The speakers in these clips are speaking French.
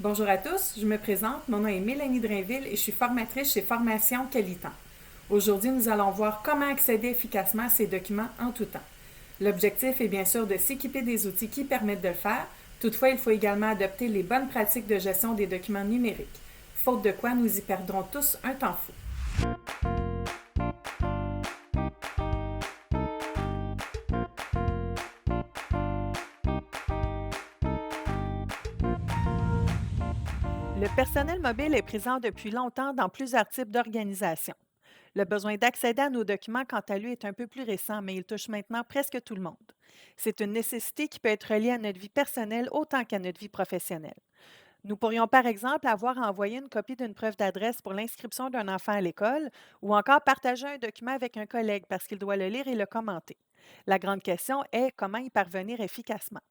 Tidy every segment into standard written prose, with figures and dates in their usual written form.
Bonjour à tous, je me présente, mon nom est Mélanie Drainville et je suis formatrice chez Formation Qualitan. Aujourd'hui, nous allons voir comment accéder efficacement à ces documents en tout temps. L'objectif est bien sûr de s'équiper des outils qui permettent de le faire, toutefois il faut également adopter les bonnes pratiques de gestion des documents numériques, faute de quoi nous y perdrons tous un temps fou. Le personnel mobile est présent depuis longtemps dans plusieurs types d'organisations. Le besoin d'accéder à nos documents, quant à lui, est un peu plus récent, mais il touche maintenant presque tout le monde. C'est une nécessité qui peut être reliée à notre vie personnelle autant qu'à notre vie professionnelle. Nous pourrions par exemple avoir à envoyer une copie d'une preuve d'adresse pour l'inscription d'un enfant à l'école ou encore partager un document avec un collègue parce qu'il doit le lire et le commenter. La grande question est comment y parvenir efficacement.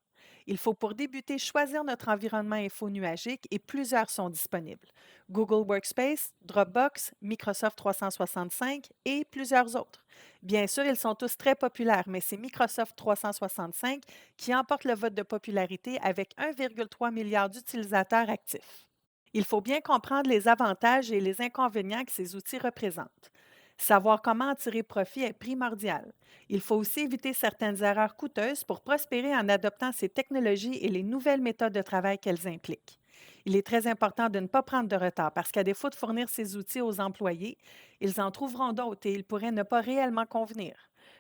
Il faut pour débuter choisir notre environnement info nuagique et plusieurs sont disponibles. Google Workspace, Dropbox, Microsoft 365 et plusieurs autres. Bien sûr, ils sont tous très populaires, mais c'est Microsoft 365 qui emporte le vote de popularité avec 1,3 milliard d'utilisateurs actifs. Il faut bien comprendre les avantages et les inconvénients que ces outils représentent. Savoir comment en tirer profit est primordial. Il faut aussi éviter certaines erreurs coûteuses pour prospérer en adoptant ces technologies et les nouvelles méthodes de travail qu'elles impliquent. Il est très important de ne pas prendre de retard parce qu'à défaut de fournir ces outils aux employés, ils en trouveront d'autres et ils pourraient ne pas réellement convenir.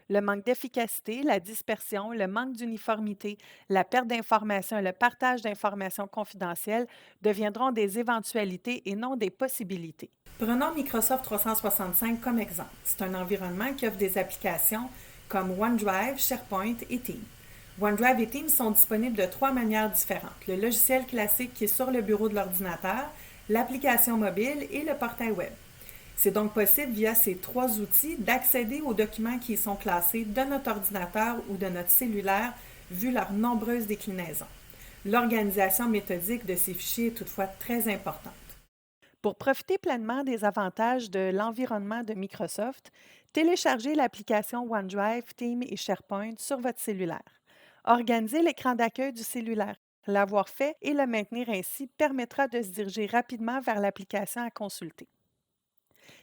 Le manque d'efficacité, la dispersion, le manque d'uniformité, la perte d'informations et le partage d'informations confidentielles deviendront des éventualités et non des possibilités. Prenons Microsoft 365 comme exemple. C'est un environnement qui offre des applications comme OneDrive, SharePoint et Teams. OneDrive et Teams sont disponibles de trois manières différentes. Le logiciel classique qui est sur le bureau de l'ordinateur, l'application mobile et le portail web. C'est donc possible via ces trois outils d'accéder aux documents qui y sont classés de notre ordinateur ou de notre cellulaire vu leurs nombreuses déclinaisons. L'organisation méthodique de ces fichiers est toutefois très importante. Pour profiter pleinement des avantages de l'environnement de Microsoft, téléchargez l'application OneDrive, Teams et SharePoint sur votre cellulaire. Organisez l'écran d'accueil du cellulaire. L'avoir fait et le maintenir ainsi permettra de se diriger rapidement vers l'application à consulter.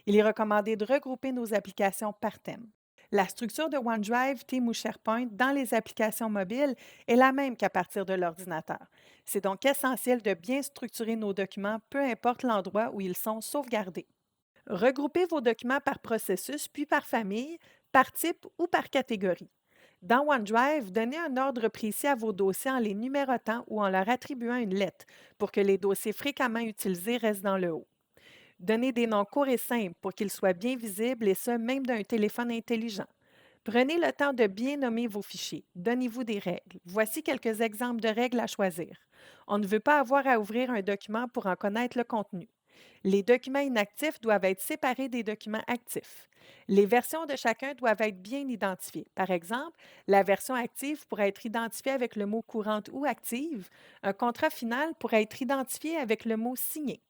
Il est recommandé de regrouper nos applications par thème. La structure de OneDrive, Teams ou SharePoint dans les applications mobiles est la même qu'à partir de l'ordinateur. C'est donc essentiel de bien structurer nos documents, peu importe l'endroit où ils sont sauvegardés. Regroupez vos documents par processus, puis par famille, par type ou par catégorie. Dans OneDrive, donnez un ordre précis à vos dossiers en les numérotant ou en leur attribuant une lettre pour que les dossiers fréquemment utilisés restent dans le haut. Donnez des noms courts et simples pour qu'ils soient bien visibles et ce, même d'un téléphone intelligent. Prenez le temps de bien nommer vos fichiers. Donnez-vous des règles. Voici quelques exemples de règles à choisir. On ne veut pas avoir à ouvrir un document pour en connaître le contenu. Les documents inactifs doivent être séparés des documents actifs. Les versions de chacun doivent être bien identifiées. Par exemple, la version active pourrait être identifiée avec le mot courante ou active. Un contrat final pourrait être identifié avec le mot signé.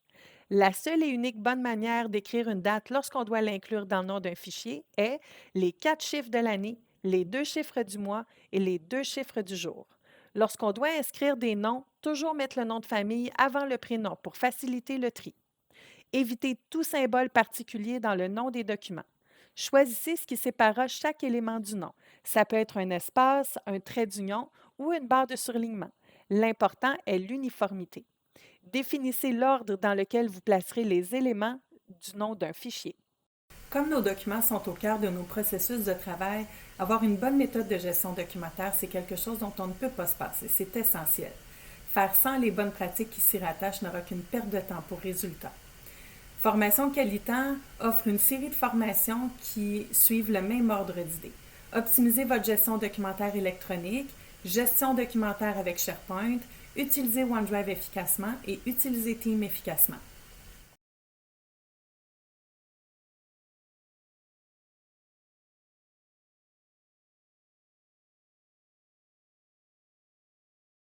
La seule et unique bonne manière d'écrire une date lorsqu'on doit l'inclure dans le nom d'un fichier est les 4 chiffres de l'année, les 2 chiffres du mois et les 2 chiffres du jour. Lorsqu'on doit inscrire des noms, toujours mettre le nom de famille avant le prénom pour faciliter le tri. Évitez tout symbole particulier dans le nom des documents. Choisissez ce qui séparera chaque élément du nom. Ça peut être un espace, un trait d'union ou une barre de surlignement. L'important est l'uniformité. Définissez l'ordre dans lequel vous placerez les éléments du nom d'un fichier. Comme nos documents sont au cœur de nos processus de travail, avoir une bonne méthode de gestion documentaire, c'est quelque chose dont on ne peut pas se passer. C'est essentiel. Faire sans les bonnes pratiques qui s'y rattachent n'aura qu'une perte de temps pour résultat. Formation Qualitan offre une série de formations qui suivent le même ordre d'idées. Optimisez votre gestion documentaire électronique, gestion documentaire avec SharePoint, utilisez OneDrive efficacement et utilisez Teams efficacement.